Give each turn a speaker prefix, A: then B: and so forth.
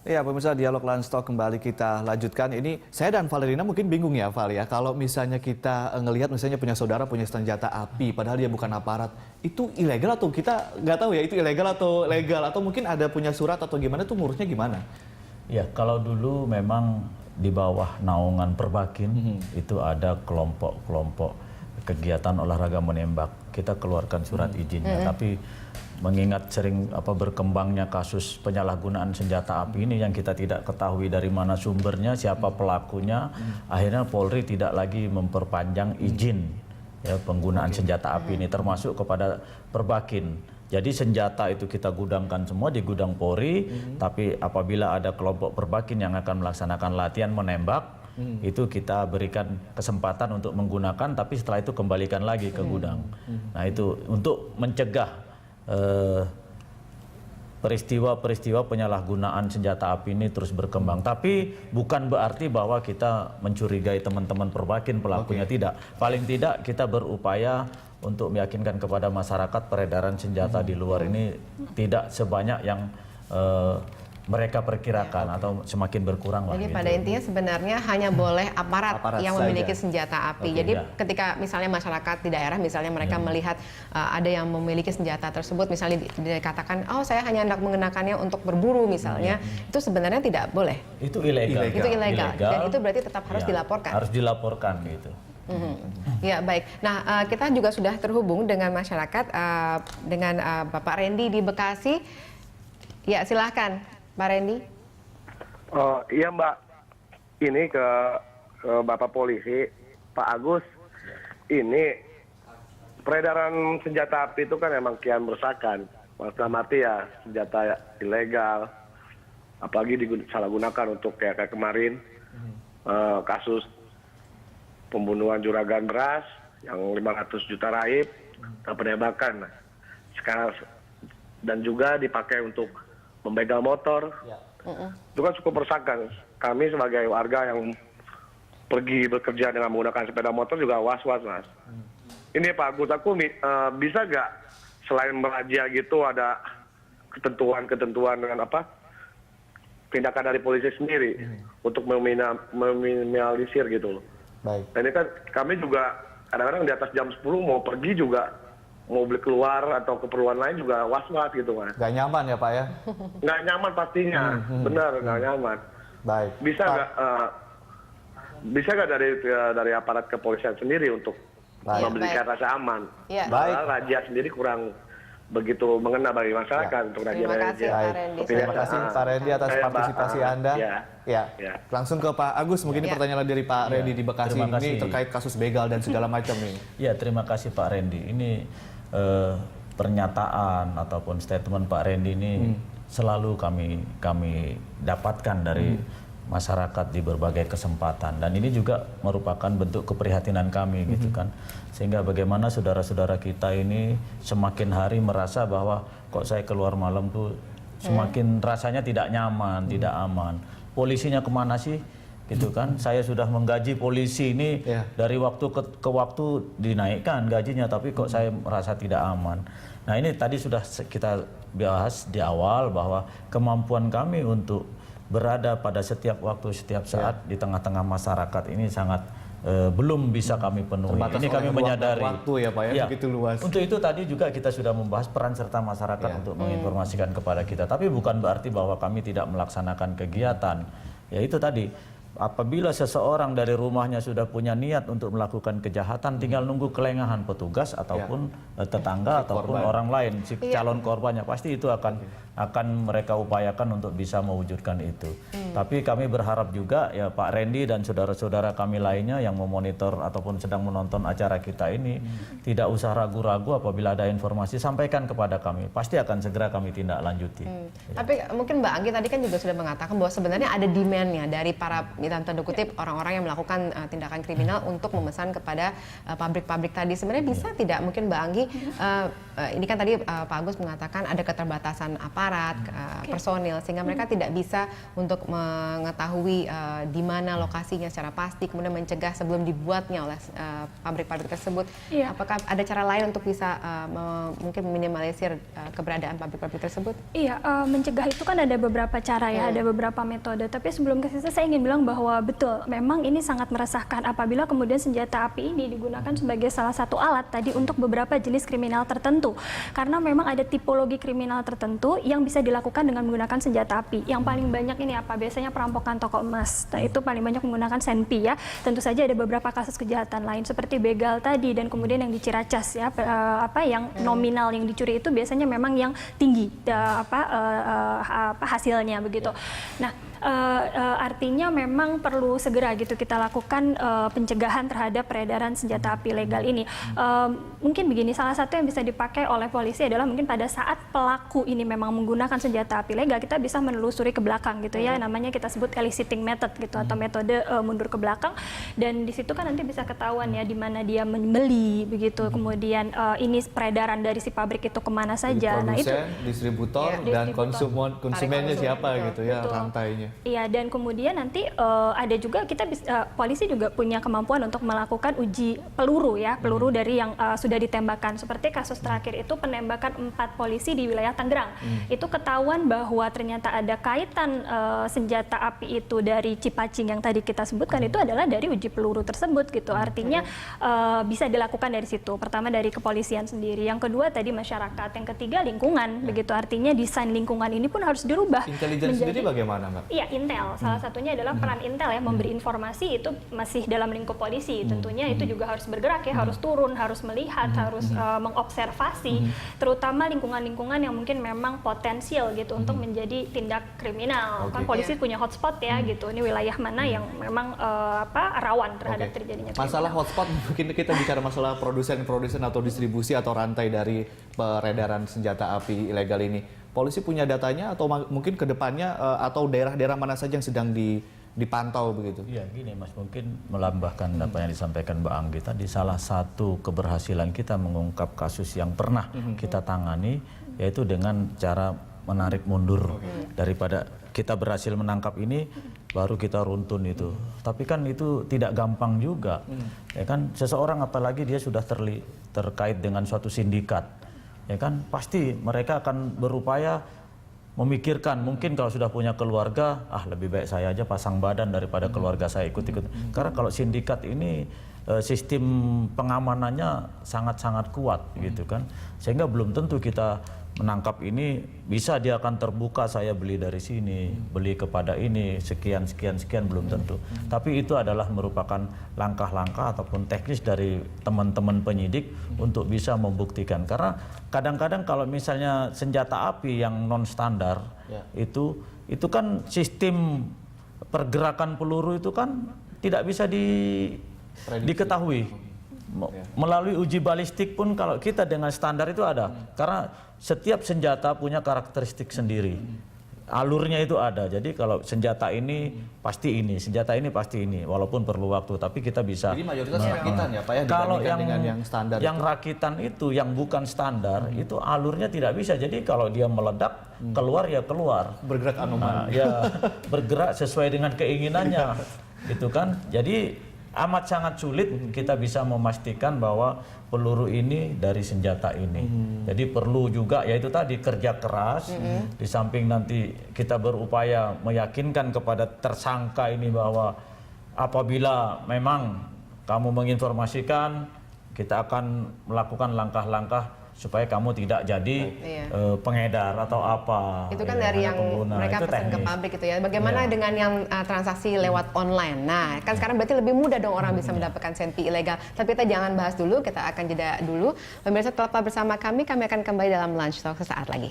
A: Ya, pemirsa dialog Landstalk kembali kita lanjutkan. Ini saya dan Valerina mungkin bingung ya, Val ya. Kalau misalnya kita ngelihat misalnya punya saudara punya senjata api, padahal dia bukan aparat, itu ilegal atau kita nggak tahu ya itu ilegal atau legal atau mungkin ada punya surat atau gimana tuh ngurusnya gimana?
B: Ya, kalau dulu memang di bawah naungan Perbakin itu ada kelompok-kelompok kegiatan olahraga menembak. Kita keluarkan surat izinnya, tapi mengingat sering berkembangnya kasus penyalahgunaan senjata api ini yang kita tidak ketahui dari mana sumbernya, siapa pelakunya, akhirnya Polri tidak lagi memperpanjang izin ya penggunaan senjata api ini termasuk kepada Perbakin. Jadi senjata itu kita gudangkan semua di gudang Polri, tapi apabila ada kelompok Perbakin yang akan melaksanakan latihan menembak, itu kita berikan kesempatan untuk menggunakan, tapi setelah itu kembalikan lagi ke gudang. Nah itu untuk mencegah peristiwa-peristiwa penyalahgunaan senjata api ini terus berkembang. Tapi bukan berarti bahwa kita mencurigai teman-teman Perbakin pelakunya, tidak. Paling tidak kita berupaya untuk meyakinkan kepada masyarakat peredaran senjata di luar ini tidak sebanyak yang mereka perkirakan atau semakin berkurang lah.
C: Jadi
B: gitu.
C: pada intinya sebenarnya hanya boleh aparat yang memiliki senjata api. Jadi ketika misalnya masyarakat di daerah misalnya mereka melihat ada yang memiliki senjata tersebut, misalnya dikatakan, oh saya hanya hendak menggunakannya untuk berburu misalnya, itu sebenarnya tidak boleh.
B: Itu ilegal.
C: Itu ilegal. Dan itu berarti tetap harus dilaporkan.
B: Harus dilaporkan gitu.
C: Ya baik. Nah kita juga sudah terhubung dengan masyarakat dengan Bapak Randy di Bekasi. Ya silahkan. Pak Randy.
D: Iya Mbak, ini ke Bapak Polisi, Pak Agus. Ini peredaran senjata api itu kan emang kian meresahkan. Masalah mati ya senjata ilegal, apalagi disalahgunakan untuk kayak kemarin kasus pembunuhan juragan beras yang 500 juta raib, penembakan. Sekarang dan juga dipakai untuk membegal motor, itu kan cukup meresahkan. Kami sebagai warga yang pergi bekerja dengan menggunakan sepeda motor juga was-was, Mas. Ini Pak Agus, aku bisa nggak selain merazia gitu ada ketentuan-ketentuan dengan tindakan dari polisi sendiri untuk meminimalisir gitu loh.
A: Baik.
D: Dan ini kan kami juga kadang-kadang di atas jam 10 mau pergi juga, mau beli keluar atau keperluan lain juga was-was gitu Mas.
A: Gak nyaman ya Pak ya?
D: Nggak nyaman pastinya, benar nggak nyaman.
A: Baik.
D: Bisa nggak dari aparat kepolisian sendiri untuk memberikan rasa aman?
A: Baik.
D: Razia sendiri kurang begitu mengena bagi masyarakat untuk razia.
C: Terima kasih Pak Randy.
A: Terima kasih Pak Randy atas partisipasi Anda. Ya. Langsung ke Pak Agus, mungkin ini pertanyaan dari Pak Randy di Bekasi ini terkait kasus begal dan segala macam ini.
B: Ya, terima kasih Pak Randy. Ini pernyataan ataupun statement Pak Randy ini selalu kami dapatkan dari masyarakat di berbagai kesempatan, dan ini juga merupakan bentuk keprihatinan kami gitu kan, sehingga bagaimana saudara-saudara kita ini semakin hari merasa bahwa kok saya keluar malam tuh semakin rasanya tidak nyaman, tidak aman. Polisinya kemana sih gitu kan? Saya sudah menggaji polisi ini dari waktu ke waktu dinaikkan gajinya, tapi kok saya merasa tidak aman. Nah ini tadi sudah kita bahas di awal bahwa kemampuan kami untuk berada pada setiap waktu, setiap saat di tengah-tengah masyarakat ini sangat belum bisa kami penuhi.
A: Terbatas
B: ini kami menyadari.
A: Waktu ya Pak ya, begitu luas.
B: Untuk itu tadi juga kita sudah membahas peran serta masyarakat untuk menginformasikan kepada kita. Tapi bukan berarti bahwa kami tidak melaksanakan kegiatan. Ya itu tadi, apabila seseorang dari rumahnya sudah punya niat untuk melakukan kejahatan, tinggal nunggu kelengahan petugas ataupun tetangga ataupun orang lain, si calon korbannya, pasti itu akan mereka upayakan untuk bisa mewujudkan itu. Tapi kami berharap juga ya Pak Randy dan saudara-saudara kami lainnya yang memonitor ataupun sedang menonton acara kita ini tidak usah ragu-ragu, apabila ada informasi sampaikan kepada kami, pasti akan segera kami tindak lanjuti.
C: Tapi mungkin Mbak Anggi tadi kan juga sudah mengatakan bahwa sebenarnya ada demand-nya dari para dalam tanda kutip orang-orang yang melakukan tindakan kriminal untuk memesan kepada pabrik-pabrik tadi. Sebenarnya bisa tidak mungkin Mbak Anggi ini kan tadi Pak Agus mengatakan ada keterbatasan aparat, personil, sehingga mereka tidak bisa untuk mengetahui di mana lokasinya secara pasti, kemudian mencegah sebelum dibuatnya oleh pabrik-pabrik tersebut. Apakah ada cara lain untuk bisa mungkin meminimalisir keberadaan pabrik-pabrik tersebut?
E: Iya, mencegah itu kan ada beberapa cara ya, ada beberapa metode. Tapi sebelum ke situ saya ingin bilang bahwa betul, memang ini sangat meresahkan apabila kemudian senjata api ini digunakan sebagai salah satu alat tadi untuk beberapa jenis kriminal tertentu. Karena memang ada tipologi kriminal tertentu yang bisa dilakukan dengan menggunakan senjata api. Yang paling banyak ini apa? Biasanya perampokan toko emas. Nah, itu paling banyak menggunakan senpi ya. Tentu saja ada beberapa kasus kejahatan lain seperti begal tadi dan kemudian yang di Ciracas ya, yang nominal yang dicuri itu biasanya memang yang tinggi hasilnya begitu. Nah, artinya memang perlu segera gitu kita lakukan pencegahan terhadap peredaran senjata api legal ini. Mungkin begini, salah satu yang bisa dipakai oleh polisi adalah mungkin pada saat pelaku ini memang menggunakan senjata api legal, kita bisa menelusuri ke belakang gitu ya, namanya kita sebut eliciting method gitu, atau metode mundur ke belakang, dan di situ kan nanti bisa ketahuan ya di mana dia membeli begitu, kemudian ini peredaran dari si pabrik itu kemana saja.
A: Jadi
E: nah itu
A: distributor dan konsumennya siapa gitu ya, rantainya.
E: Iya, dan kemudian nanti ada juga polisi juga punya kemampuan untuk melakukan uji peluru ya, peluru dari yang sudah ditembakkan. Seperti kasus terakhir itu penembakan 4 polisi di wilayah Tangerang. Itu ketahuan bahwa ternyata ada kaitan senjata api itu dari Cipacing yang tadi kita sebutkan, itu adalah dari uji peluru tersebut gitu. Artinya bisa dilakukan dari situ. Pertama dari kepolisian sendiri, yang kedua tadi masyarakat, yang ketiga lingkungan begitu. Artinya desain lingkungan ini pun harus dirubah.
A: Intelijen sendiri bagaimana, Mbak?
E: Iya, intel. Salah satunya adalah peran intel ya, memberi informasi itu masih dalam lingkup polisi. Tentunya itu juga harus bergerak ya, harus turun, harus melihat, harus mengobservasi, terutama lingkungan-lingkungan yang mungkin memang potensial gitu untuk menjadi tindak kriminal. Kan polisi punya hotspot ya gitu. Ini wilayah mana yang memang rawan terhadap terjadinya kriminal.
A: Masalah hotspot, mungkin kita bicara masalah produsen atau distribusi atau rantai dari peredaran senjata api ilegal ini. Polisi punya datanya atau mungkin ke depannya atau daerah-daerah mana saja yang sedang dipantau begitu?
B: Iya, gini Mas, mungkin melambahkan apa yang disampaikan Mbak Anggi tadi, salah satu keberhasilan kita mengungkap kasus yang pernah kita tangani yaitu dengan cara menarik mundur daripada kita berhasil menangkap ini baru kita runtun itu. Tapi kan itu tidak gampang juga. Ya kan, seseorang apalagi dia sudah terkait dengan suatu sindikat. Ya kan, pasti mereka akan berupaya memikirkan, mungkin kalau sudah punya keluarga, lebih baik saya aja pasang badan daripada keluarga saya ikut-ikut. Karena kalau sindikat ini sistem pengamanannya sangat-sangat kuat gitu kan, sehingga belum tentu kita menangkap ini bisa dia akan terbuka, saya beli dari sini, beli kepada ini, sekian belum tentu. Tapi itu adalah merupakan langkah-langkah ataupun teknis dari teman-teman penyidik untuk bisa membuktikan. Karena kadang-kadang kalau misalnya senjata api yang non standar itu kan sistem pergerakan peluru itu kan tidak bisa diketahui. Melalui uji balistik pun kalau kita dengan standar itu ada, karena setiap senjata punya karakteristik sendiri, alurnya itu ada. Jadi kalau senjata ini pasti ini, senjata ini pasti ini, walaupun perlu waktu, tapi kita bisa.
A: Jadi mayoritas rakitan ya Pak ya,
B: kalau
A: dengan yang standar.
B: Yang rakitan itu, yang bukan standar itu alurnya tidak bisa. Jadi kalau dia meledak keluar ya keluar.
A: Bergerak anomali.
B: Ya bergerak sesuai dengan keinginannya, gitu kan. Jadi amat sangat sulit kita bisa memastikan bahwa peluru ini dari senjata ini. Jadi perlu juga yaitu tadi kerja keras, di samping nanti kita berupaya meyakinkan kepada tersangka ini bahwa apabila memang kamu menginformasikan, kita akan melakukan langkah-langkah supaya kamu tidak jadi pengedar atau apa.
C: Itu kan dari yang pengguna. Mereka pesan ke pabrik gitu ya. Bagaimana dengan yang transaksi lewat online? Nah, kan sekarang berarti lebih mudah dong orang bisa mendapatkan senpi ilegal. Tapi kita jangan bahas dulu, kita akan jeda dulu. Pemirsa tetap bersama kami akan kembali dalam Lunch Talk sesaat lagi.